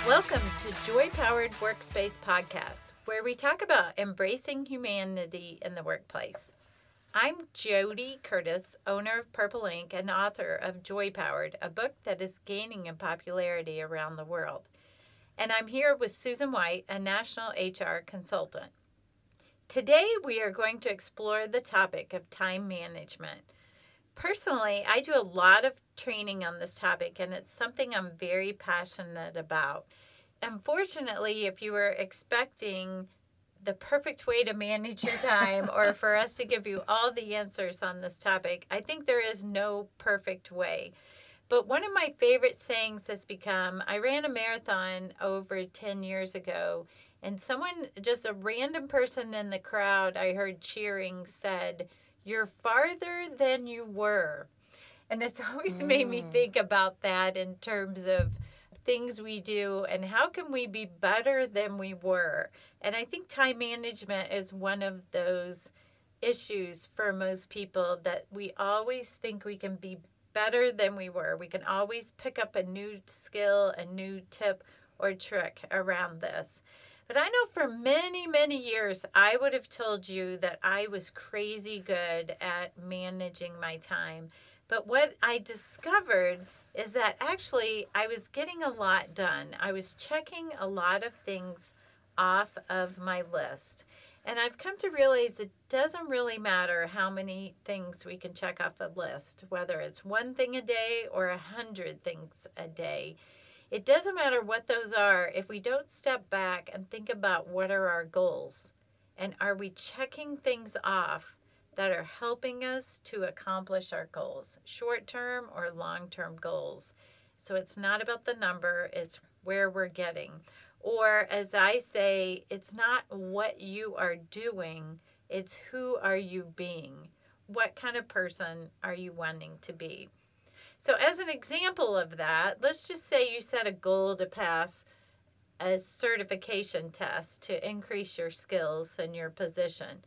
Welcome to Joy Powered Workspace Podcast, where we talk about embracing humanity in the workplace. I'm Jody Curtis, owner of Purple Ink and author of Joy Powered, a book that is gaining in popularity around the world. And I'm here with Susan White, a national HR consultant. Today, we are going to explore the topic of time management. Personally, I do a lot of training on this topic, and it's something I'm very passionate about. Unfortunately, if you were expecting the perfect way to manage your time or for us to give you all the answers on this topic, I think there is no perfect way. But one of my favorite sayings has become, I ran a marathon over 10 years ago, and someone, just a random person in the crowd I heard cheering, said, "You're farther than you were." And it's always made me think about that in terms of things we do and how can we be better than we were. And I think time management is one of those issues for most people, that we always think we can be better than we were. We can always pick up a new skill, a new tip or trick around this. But I know for many, many years, I would have told you that I was crazy good at managing my time. But what I discovered is that actually I was getting a lot done. I was checking a lot of things off of my list. And I've come to realize it doesn't really matter how many things we can check off a list, whether it's one thing a day or 100 things a day. It doesn't matter what those are if we don't step back and think about what are our goals. And are we checking things off that are helping us to accomplish our goals, short-term or long-term goals. So it's not about the number, it's where we're getting. Or as I say, it's not what you are doing, it's who are you being? What kind of person are you wanting to be? So as an example of that, let's just say you set a goal to pass a certification test to increase your skills and your position.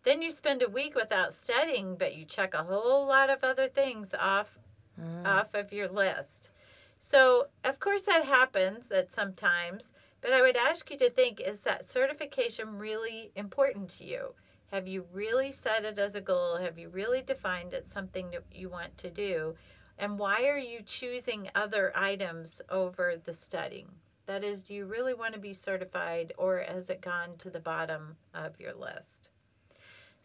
Then you spend a week without studying, but you check a whole lot of other things off of your list. So, of course, that happens at some times, but I would ask you to think, is that certification really important to you? Have you really set it as a goal? Have you really defined it something that you want to do? And why are you choosing other items over the studying? That is, do you really want to be certified, or has it gone to the bottom of your list?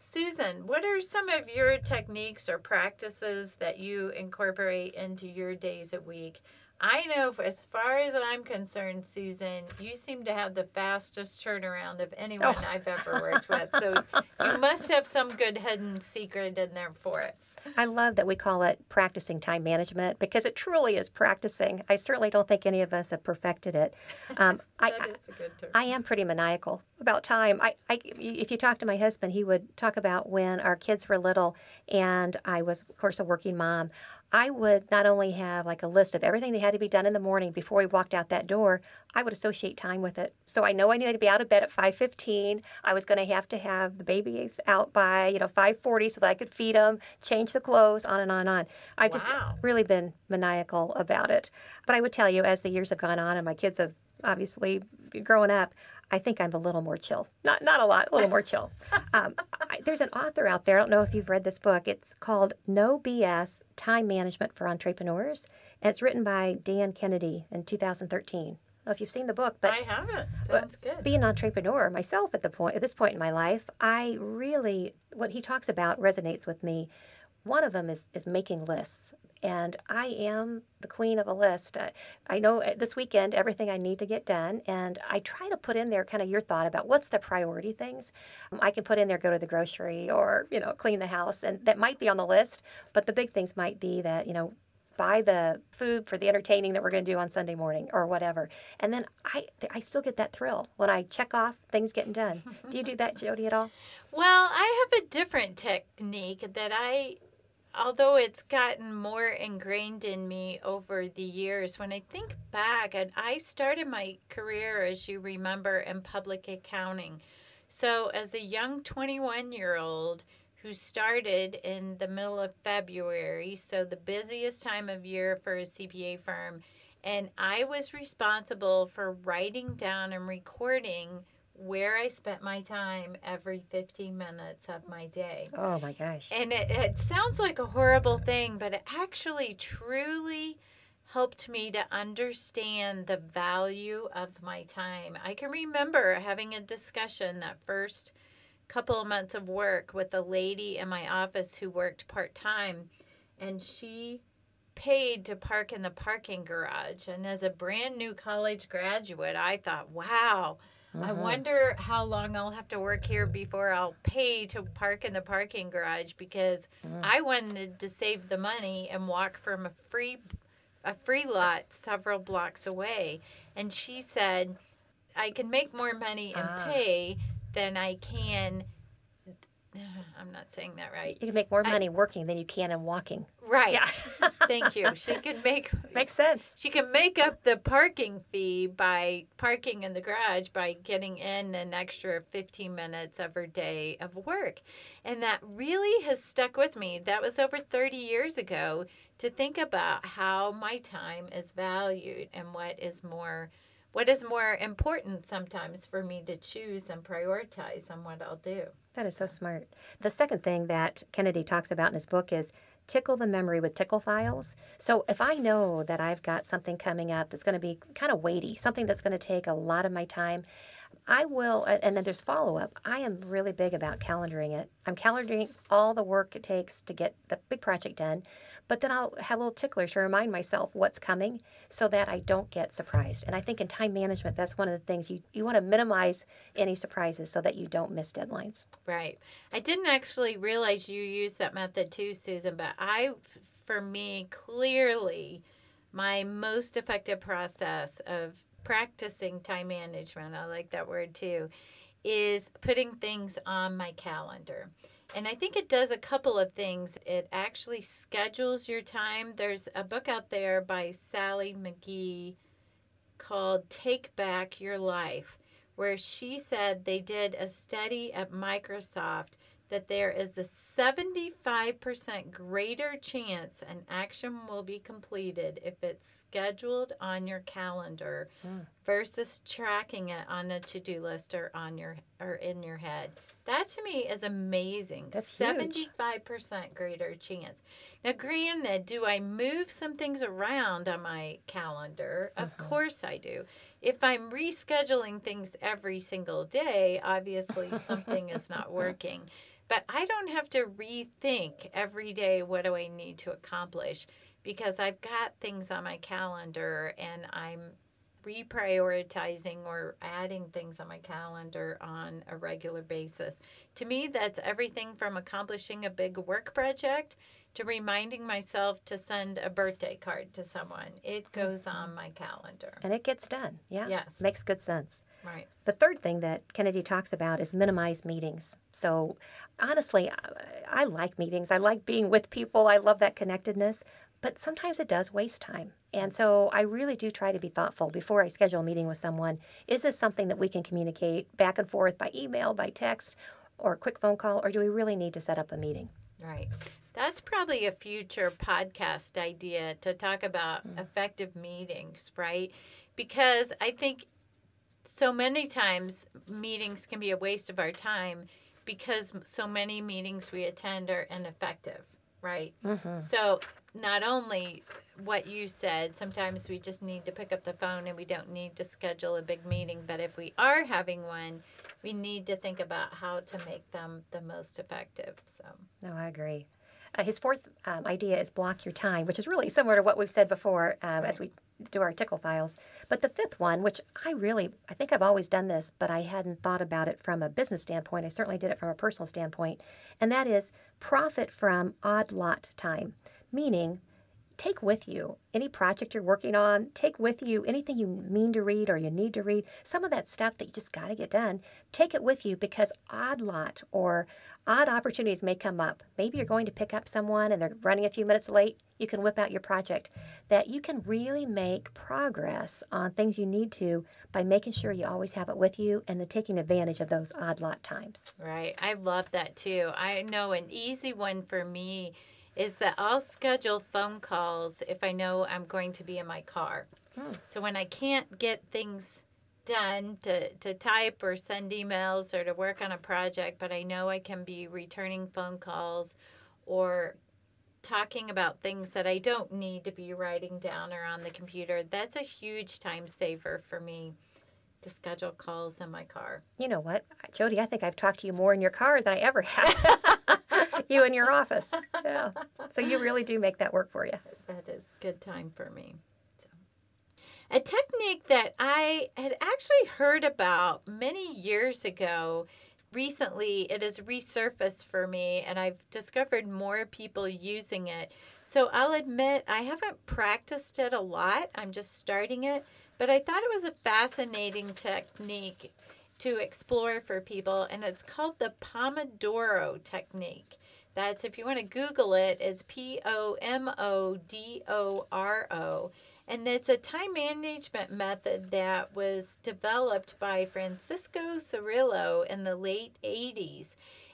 Susan, what are some of your techniques or practices that you incorporate into your days a week? I know as far as I'm concerned, Susan, you seem to have the fastest turnaround of anyone I've ever worked with. So you must have some good hidden secret in there for us. I love that we call it practicing time management, because it truly is practicing. I certainly don't think any of us have perfected it. That is a good term. I am pretty maniacal about time. If you talk to my husband, he would talk about when our kids were little and I was, of course, a working mom. I would not only have like a list of everything that had to be done in the morning before we walked out that door, I would associate time with it. So I know I needed to be out of bed at 5:15. I was going to have the babies out by 5:40 so that I could feed them, change the clothes, on and on and on. I've just really been maniacal about it. But I would tell you, as the years have gone on and my kids have obviously grown up, I think I'm a little more chill. Not a lot, a little more chill. There's an author out there, I don't know if you've read this book. It's called No BS, Time Management for Entrepreneurs. And it's written by Dan Kennedy in 2013. I don't know if you've seen the book, but I haven't. Sounds good. Being an entrepreneur myself at this point in my life, what he talks about resonates with me. One of them is making lists. And I am the queen of a list. I know this weekend everything I need to get done, and I try to put in there kind of your thought about what's the priority things. I can put in there, go to the grocery or, clean the house, and that might be on the list, but the big things might be that, buy the food for the entertaining that we're going to do on Sunday morning or whatever. And then I still get that thrill when I check off things getting done. Do you do that, Jody, at all? Well, I have a different technique that although it's gotten more ingrained in me over the years, when I think back, and I started my career, as you remember, in public accounting. So as a young 21-year-old who started in the middle of February, so the busiest time of year for a CPA firm, And I was responsible for writing down and recording where I spent my time every 15 minutes of my day. Oh my gosh. And it sounds like a horrible thing, but it actually truly helped me to understand the value of my time. I can remember having a discussion that first couple of months of work with a lady in my office who worked part-time, and she paid to park in the parking garage. And as a brand new college graduate, I thought, wow, I wonder how long I'll have to work here before I'll pay to park in the parking garage, because I wanted to save the money and walk from a free lot several blocks away. And she said, I can make more money and pay than I can. I'm not saying that right. You can make more money working than you can in walking. Right. Yeah. Thank you. She can Makes sense. She can make up the parking fee by parking in the garage by getting in an extra 15 minutes of her day of work. And that really has stuck with me. That was over 30 years ago, to think about how my time is valued and what is more important sometimes for me to choose and prioritize on what I'll do. That is so smart. The second thing that Kennedy talks about in his book is tickle the memory with tickle files. So if I know that I've got something coming up that's going to be kind of weighty, something that's going to take a lot of my time, I will, and then there's follow-up. I am really big about calendaring it. I'm calendaring all the work it takes to get the big project done, but then I'll have little ticklers to remind myself what's coming so that I don't get surprised. And I think in time management, that's one of the things you want to minimize any surprises so that you don't miss deadlines. Right. I didn't actually realize you used that method too, Susan, but for me, clearly, my most effective process of practicing time management, I like that word too, is putting things on my calendar. And I think it does a couple of things. It actually schedules your time. There's a book out there by Sally McGee called Take Back Your Life, where she said they did a study at Microsoft that there is a 75% greater chance an action will be completed if it's scheduled on your calendar versus tracking it on a to-do list or in your head. That to me is amazing. That's 75% greater chance. Now, granted, do I move some things around on my calendar? Of course I do. If I'm rescheduling things every single day, obviously something is not working. But I don't have to rethink every day, what do I need to accomplish? Because I've got things on my calendar and I'm reprioritizing or adding things on my calendar on a regular basis. To me, that's everything from accomplishing a big work project to reminding myself to send a birthday card to someone. It goes on my calendar. And it gets done. Yeah. Yes. Makes good sense. Right. The third thing that Kennedy talks about is minimize meetings. So honestly, I like meetings. I like being with people. I love that connectedness. But sometimes it does waste time. And so I really do try to be thoughtful before I schedule a meeting with someone. Is this something that we can communicate back and forth by email, by text, or a quick phone call, or do we really need to set up a meeting? Right. That's probably a future podcast idea, to talk about effective meetings, right? Because I think so many times meetings can be a waste of our time because so many meetings we attend are ineffective, right? So not only what you said, sometimes we just need to pick up the phone and we don't need to schedule a big meeting, but if we are having one, we need to think about how to make them the most effective. So No, I agree. His fourth idea is block your time, which is really similar to what we've said before as we do our tickle files. But the fifth one, which I think I've always done this, but I hadn't thought about it from a business standpoint. I certainly did it from a personal standpoint. And that is profit from odd lot time, meaning take with you any project you're working on, take with you anything you mean to read or you need to read, some of that stuff that you just got to get done, take it with you because odd lot or odd opportunities may come up. Maybe you're going to pick up someone and they're running a few minutes late. You can whip out your project. That you can really make progress on things you need to by making sure you always have it with you and then taking advantage of those odd lot times. right. I love that too. I know an easy one for me is that I'll schedule phone calls if I know I'm going to be in my car. So when I can't get things done to type or send emails or to work on a project, but I know I can be returning phone calls or talking about things that I don't need to be writing down or on the computer, that's a huge time saver for me to schedule calls in my car. You know what, Jody, I think I've talked to you more in your car than I ever have. You in your office. Yeah. So you really do make that work for you. That is good time for me. So, a technique that I had actually heard about many years ago, recently it has resurfaced for me and I've discovered more people using it. So I'll admit I haven't practiced it a lot. I'm just starting it. But I thought it was a fascinating technique to explore for people, and it's called the Pomodoro Technique. That's, if you want to Google it, it's Pomodoro. And it's a time management method that was developed by Francisco Cirillo in the late 80s.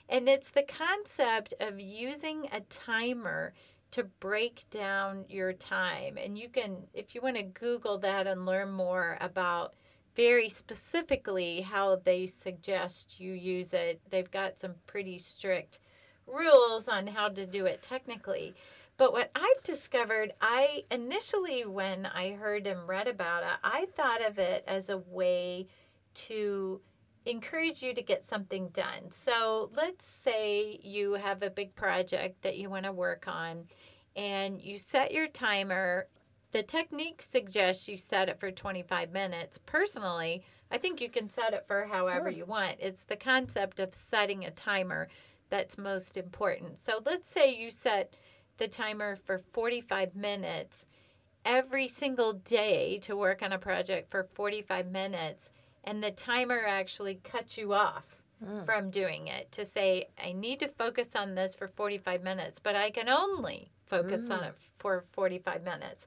And it's the concept of using a timer to break down your time. And you can, if you want to Google that and learn more about very specifically how they suggest you use it, they've got some pretty strict rules on how to do it technically. But what I've discovered, I initially, when I heard and read about it, I thought of it as a way to encourage you to get something done. So let's say you have a big project that you want to work on and you set your timer. The technique suggests you set it for 25 minutes. Personally, I think you can set it for however you want. It's the concept of setting a timer that's most important. So let's say you set the timer for 45 minutes every single day to work on a project for 45 minutes, and the timer actually cuts you off from doing it to say, I need to focus on this for 45 minutes, but I can only focus on it for 45 minutes.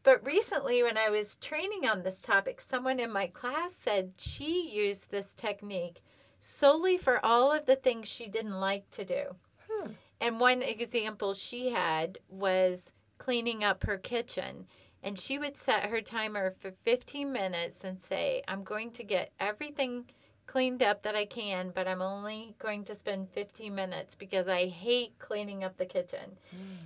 But recently, when I was training on this topic, someone in my class said she used this technique solely for all of the things she didn't like to do. And one example she had was cleaning up her kitchen. And she would set her timer for 15 minutes and say, I'm going to get everything cleaned up that I can, but I'm only going to spend 15 minutes because I hate cleaning up the kitchen.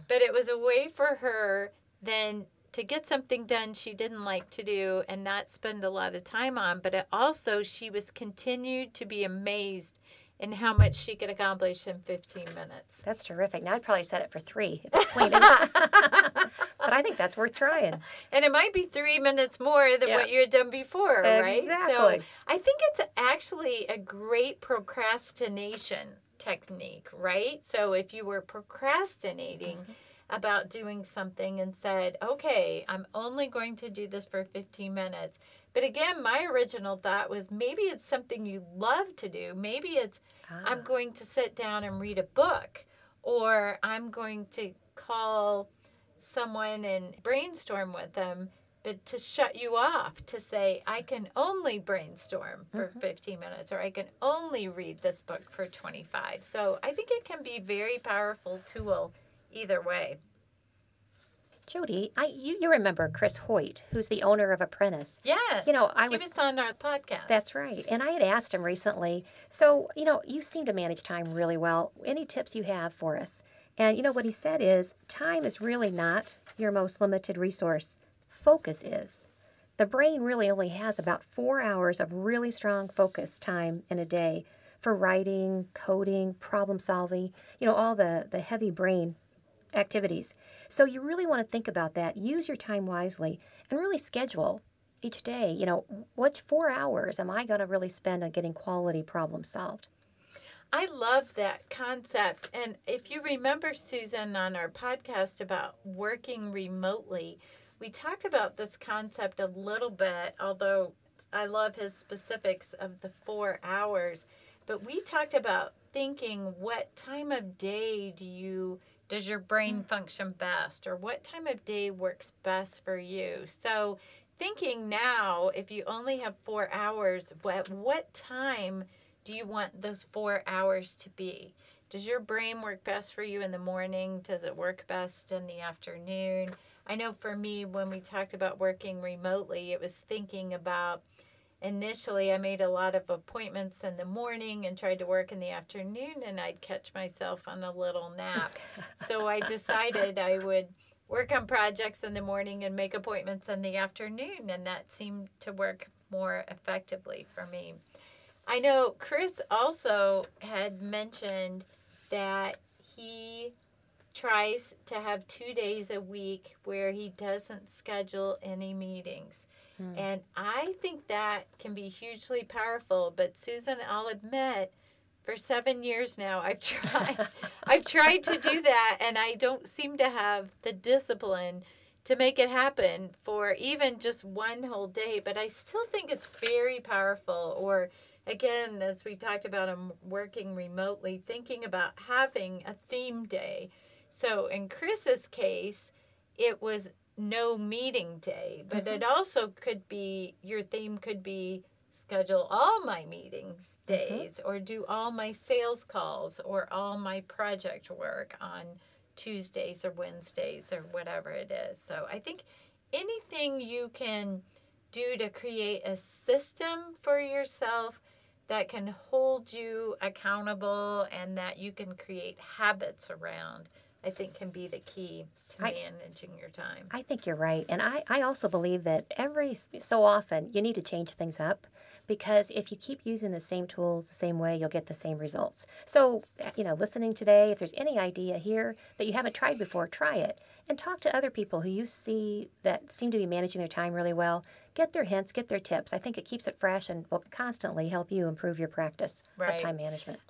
But it was a way for her then to get something done she didn't like to do and not spend a lot of time on. But it also, she was continued to be amazed in how much she could accomplish in 15 minutes. That's terrific. Now I'd probably set it for 3 if it's cleaning. But I think that's worth trying. And it might be 3 minutes more than what you had done before, right? Exactly. So I think it's actually a great procrastination technique, right? So if you were procrastinating about doing something and said, okay, I'm only going to do this for 15 minutes. But again, my original thought was maybe it's something you love to do. Maybe it's I'm going to sit down and read a book, or I'm going to call someone and brainstorm with them, but to shut you off, to say, I can only brainstorm for 15 minutes, or I can only read this book for 25. So I think it can be a very powerful tool either way. Jody, you remember Chris Hoyt, who's the owner of Apprentice. Yes. He was on our podcast. That's right. And I had asked him recently, so, you seem to manage time really well. Any tips you have for us? And what he said is, time is really not your most limited resource. Focus is. The brain really only has about 4 hours of really strong focus time in a day for writing, coding, problem solving, all the heavy brain activities. So you really want to think about that. Use your time wisely and really schedule each day. What 4 hours am I going to really spend on getting quality problems solved? I love that concept. And if you remember, Susan, on our podcast about working remotely, we talked about this concept a little bit, although I love his specifics of the 4 hours. But we talked about thinking, what time of day does your brain function best, or what time of day works best for you? So thinking now, if you only have 4 hours, what time do you want those 4 hours to be? Does your brain work best for you in the morning? Does it work best in the afternoon? I know for me, when we talked about working remotely, it was thinking about initially I made a lot of appointments in the morning and tried to work in the afternoon, and I'd catch myself on a little nap. So I decided I would work on projects in the morning and make appointments in the afternoon, and that seemed to work more effectively for me. I know Chris also had mentioned that he tries to have 2 days a week where he doesn't schedule any meetings. And I think that can be hugely powerful. But Susan, I'll admit, for 7 years now, I've tried to do that, and I don't seem to have the discipline to make it happen for even just one whole day. But I still think it's very powerful. Or again, as we talked about, I'm working remotely, thinking about having a theme day. So in Chris's case, it was no meeting day, but it also could be, your theme could be schedule all my meetings days or do all my sales calls or all my project work on Tuesdays or Wednesdays or whatever it is. So I think anything you can do to create a system for yourself that can hold you accountable and that you can create habits around, I think can be the key to managing your time. I think you're right. And I also believe that every so often you need to change things up, because if you keep using the same tools the same way, you'll get the same results. So, listening today, if there's any idea here that you haven't tried before, try it. And talk to other people who you see that seem to be managing their time really well. Get their hints, get their tips. I think it keeps it fresh and will constantly help you improve your practice of time management.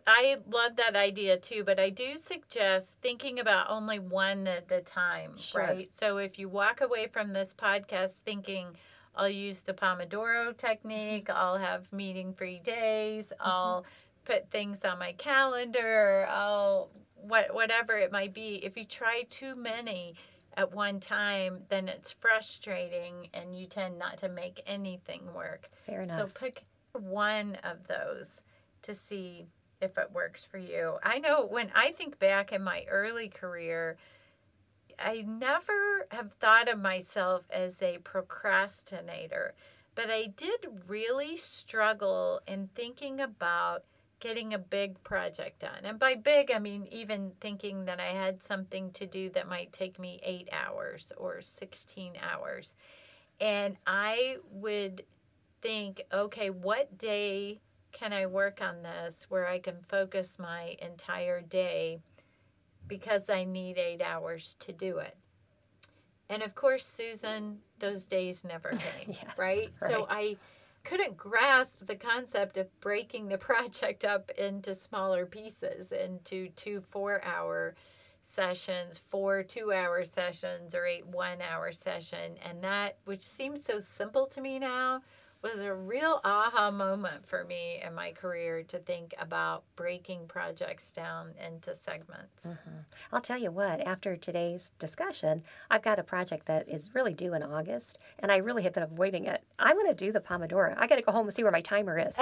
I love that idea too, but I do suggest thinking about only one at a time, right? So if you walk away from this podcast thinking, I'll use the Pomodoro Technique, I'll have meeting-free days, I'll put things on my calendar, whatever it might be. If you try too many at one time, then it's frustrating and you tend not to make anything work. Fair enough. So pick one of those to see if it works for you. I know when I think back in my early career, I never have thought of myself as a procrastinator, but I did really struggle in thinking about getting a big project done. And by big, I mean even thinking that I had something to do that might take me 8 hours or 16 hours. And I would think, okay, what day can I work on this where I can focus my entire day because I need 8 hours to do it? And of course, Susan, those days never came, Yes, right? So I couldn't grasp the concept of breaking the project up into smaller pieces, into 2 4-hour sessions, 4 2-hour sessions, or 8 1-hour session. And that, which seems so simple to me now, was a real aha moment for me in my career to think about breaking projects down into segments. I'll tell you what, after today's discussion, I've got a project that is really due in August, and I really have been avoiding it. I'm going to do the Pomodoro. I got to go home and see where my timer is.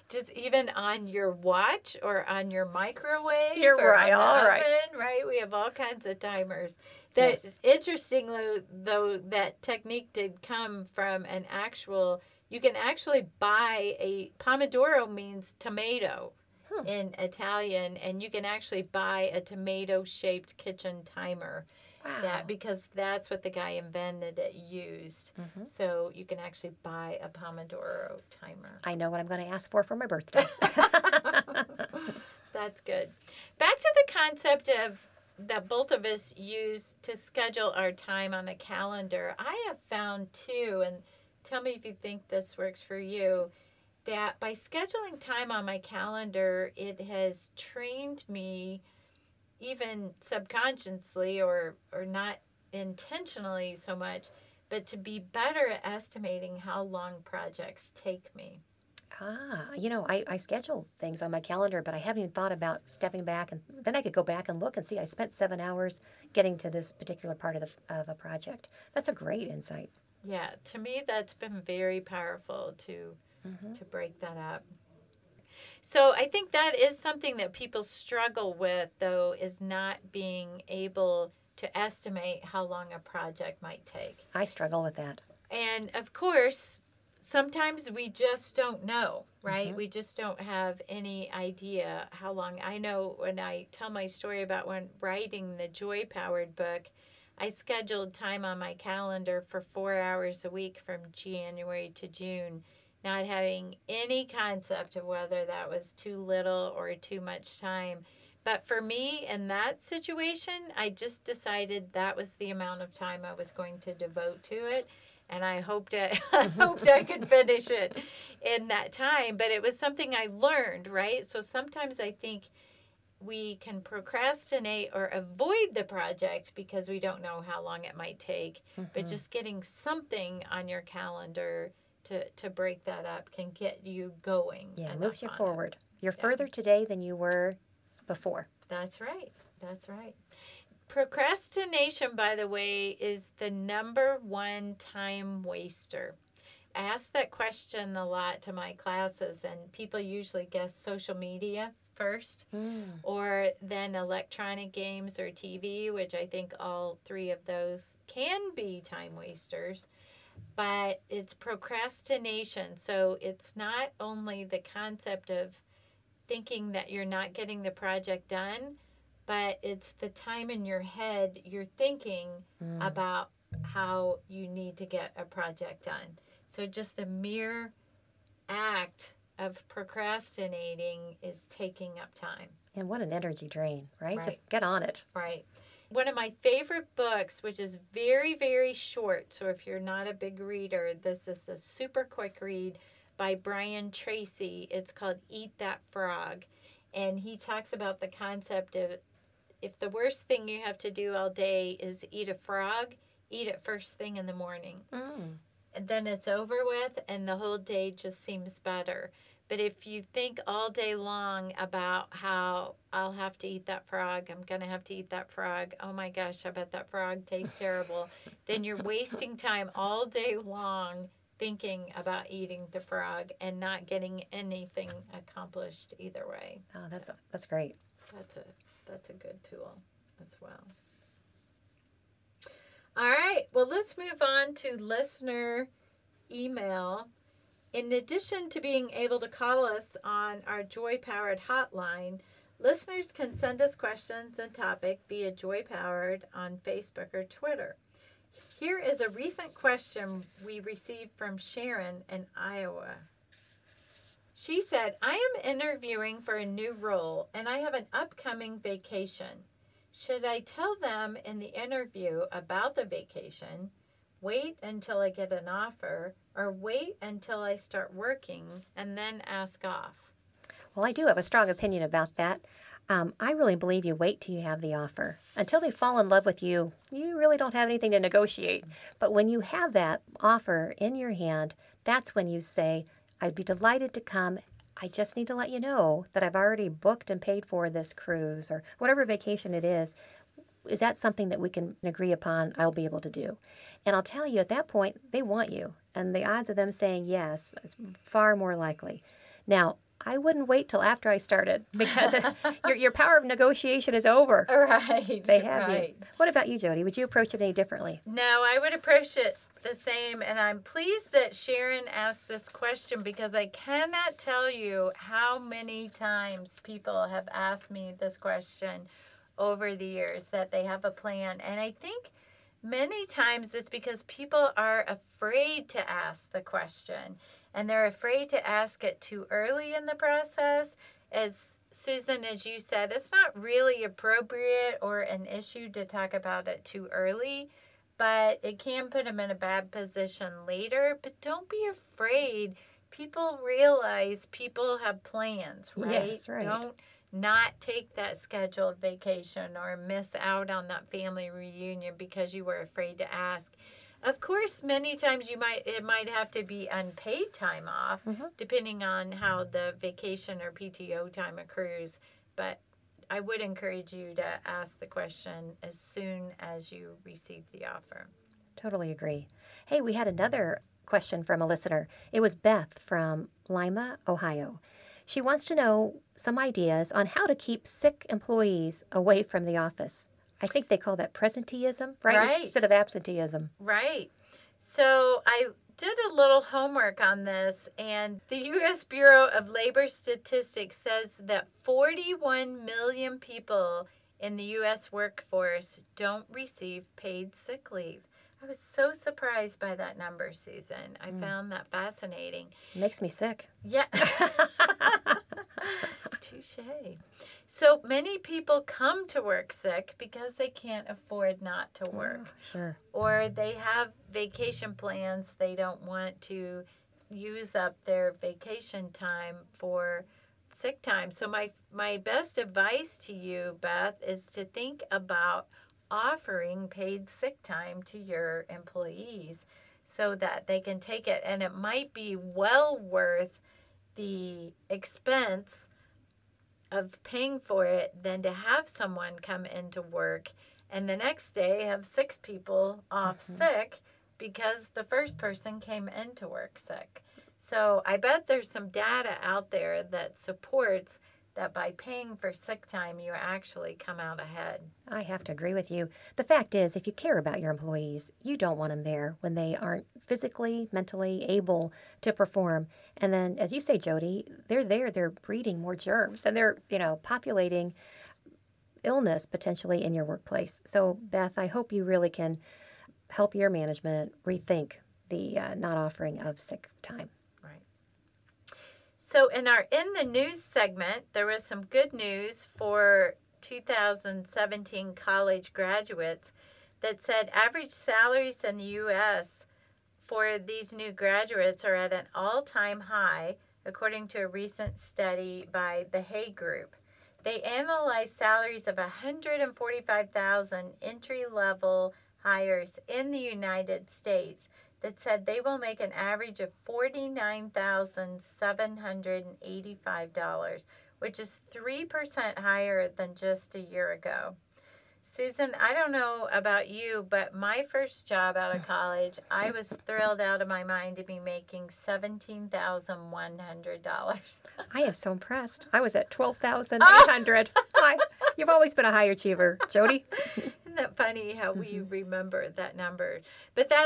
Just even on your watch or on your microwave. You're or right, on the all oven, right. right? We have all kinds of timers. That's interesting, though, that technique did come from an actual, you can actually buy a, Pomodoro means tomato in Italian, and you can actually buy a tomato-shaped kitchen timer. Wow. Because that's what the guy invented it used. So you can actually buy a Pomodoro timer. I know what I'm going to ask for my birthday. That's good. Back to the concept of that both of us use to schedule our time on a calendar. I have found too, and tell me if you think this works for you, that by scheduling time on my calendar, it has trained me, even subconsciously or not intentionally so much, but to be better at estimating how long projects take me. I schedule things on my calendar, but I haven't even thought about stepping back, and then I could go back and look and see I spent 7 hours getting to this particular part of a project. That's a great insight. Yeah, to me that's been very powerful to break that up. So I think that is something that people struggle with, though, is not being able to estimate how long a project might take. I struggle with that. And of course, sometimes we just don't know, right? Mm-hmm. We just don't have any idea how long. I know when I tell my story about when writing the Joy Powered book, I scheduled time on my calendar for 4 hours a week from January to June, not having any concept of whether that was too little or too much time. But for me, in that situation, I just decided that was the amount of time I was going to devote to it. And I hoped I could finish it in that time. But it was something I learned, right? So sometimes I think we can procrastinate or avoid the project because we don't know how long it might take. Mm-hmm. But just getting something on your calendar to break that up can get you going. Yeah, moves you forward. It. You're further today than you were before. That's right. That's right. Procrastination, by the way, is the number one time waster. I ask that question a lot to my classes, and people usually guess social media first, or then electronic games or TV, which I think all three of those can be time wasters. But it's procrastination. So it's not only the concept of thinking that you're not getting the project done, but it's the time in your head you're thinking about how you need to get a project done. So just the mere act of procrastinating is taking up time. And what an energy drain, right? Right. Just get on it. Right. One of my favorite books, which is very, very short, so if you're not a big reader, this is a super quick read by Brian Tracy. It's called Eat That Frog. And he talks about the concept of if the worst thing you have to do all day is eat a frog, eat it first thing in the morning. And then it's over with and the whole day just seems better. But if you think all day long about how I'll have to eat that frog, I'm going to have to eat that frog, oh my gosh, I bet that frog tastes terrible, then you're wasting time all day long thinking about eating the frog and not getting anything accomplished either way. Oh, that's great. That's a good tool as well. All right, well, let's move on to listener email. In addition to being able to call us on our Joy Powered hotline, listeners can send us questions and topic via Joy Powered on Facebook or Twitter. Here is a recent question we received from Sharon in Iowa. She said, I am interviewing for a new role and I have an upcoming vacation. Should I tell them in the interview about the vacation, wait until I get an offer, or wait until I start working and then ask off? Well, I do have a strong opinion about that. I really believe you wait till you have the offer. Until they fall in love with you, you really don't have anything to negotiate. But when you have that offer in your hand, that's when you say, I'd be delighted to come. I just need to let you know that I've already booked and paid for this cruise or whatever vacation it is. Is that something that we can agree upon I'll be able to do? And I'll tell you, at that point, they want you. And the odds of them saying yes is far more likely. Now, I wouldn't wait till after I started because your power of negotiation is over. Right. They have you. What about you, Jody? Would you approach it any differently? No, I would approach it the same. And I'm pleased that Sharon asked this question because I cannot tell you how many times people have asked me this question over the years that they have a plan. And I think many times it's because people are afraid to ask the question. And they're afraid to ask it too early in the process. As Susan, as you said, it's not really appropriate or an issue to talk about it too early, but it can put them in a bad position later. But don't be afraid. People realize people have plans, right? Yes, right. Don't not take that scheduled vacation or miss out on that family reunion because you were afraid to ask. Of course, many times it might have to be unpaid time off, depending on how the vacation or PTO time accrues. But I would encourage you to ask the question as soon as you receive the offer. Totally agree. Hey, we had another question from a listener. It was Beth from Lima, Ohio. She wants to know some ideas on how to keep sick employees away from the office. I think they call that presenteeism, right? Right. Instead of absenteeism. Right. So I did a little homework on this, and the U.S. Bureau of Labor Statistics says that 41 million people in the U.S. workforce don't receive paid sick leave. I was so surprised by that number, Susan. I found that fascinating. Makes me sick. Yeah. Touche. So many people come to work sick because they can't afford not to work. Sure. Or they have vacation plans. They don't want to use up their vacation time for sick time. So my best advice to you, Beth, is to think about offering paid sick time to your employees so that they can take it. And it might be well worth the expense of paying for it than to have someone come into work and the next day have 6 people off sick because the first person came into work sick. So I bet there's some data out there that supports that by paying for sick time, you actually come out ahead. I have to agree with you. The fact is, if you care about your employees, you don't want them there when they aren't physically, mentally able to perform. And then, as you say, Jody, they're there, they're breeding more germs, and they're, populating illness potentially in your workplace. So, Beth, I hope you really can help your management rethink the not offering of sick time. So in our In the News segment, there was some good news for 2017 college graduates that said average salaries in the U.S. for these new graduates are at an all-time high, according to a recent study by the Hay Group. They analyzed salaries of 145,000 entry-level hires in the United States that said they will make an average of $49,785, which is 3% higher than just a year ago. Susan, I don't know about you, but my first job out of college, I was thrilled out of my mind to be making $17,100. I am so impressed. I was at $12,800. You've always been a high achiever, Jody. Isn't that funny how we remember that number? But that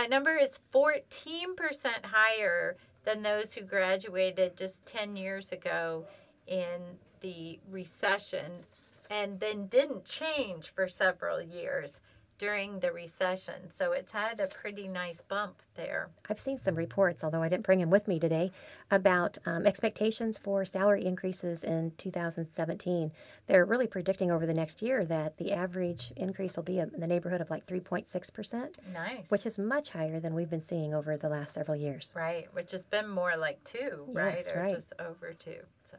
number is 14% higher than those who graduated just 10 years ago in the recession and then didn't change for several years during the recession. So it's had a pretty nice bump there. I've seen some reports, although I didn't bring them with me today, about expectations for salary increases in 2017. They're really predicting over the next year that the average increase will be in the neighborhood of like 3.6%. Nice. Which is much higher than we've been seeing over the last several years. Right, which has been more like 2, right? Yes, or right. Just over 2. So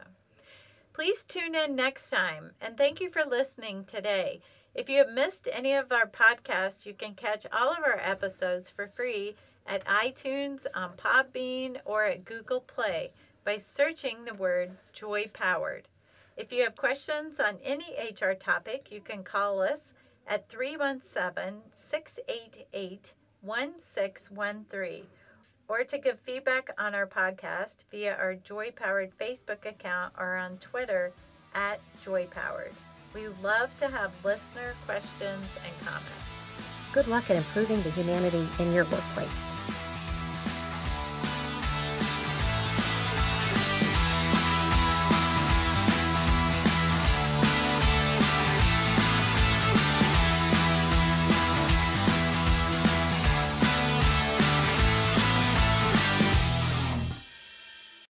please tune in next time, and thank you for listening today. If you have missed any of our podcasts, you can catch all of our episodes for free at iTunes, on Podbean, or at Google Play by searching the word Joy Powered. If you have questions on any HR topic, you can call us at 317-688-1613 or to give feedback on our podcast via our Joy Powered Facebook account or on Twitter at Joy Powered. We love to have listener questions and comments. Good luck at improving the humanity in your workplace.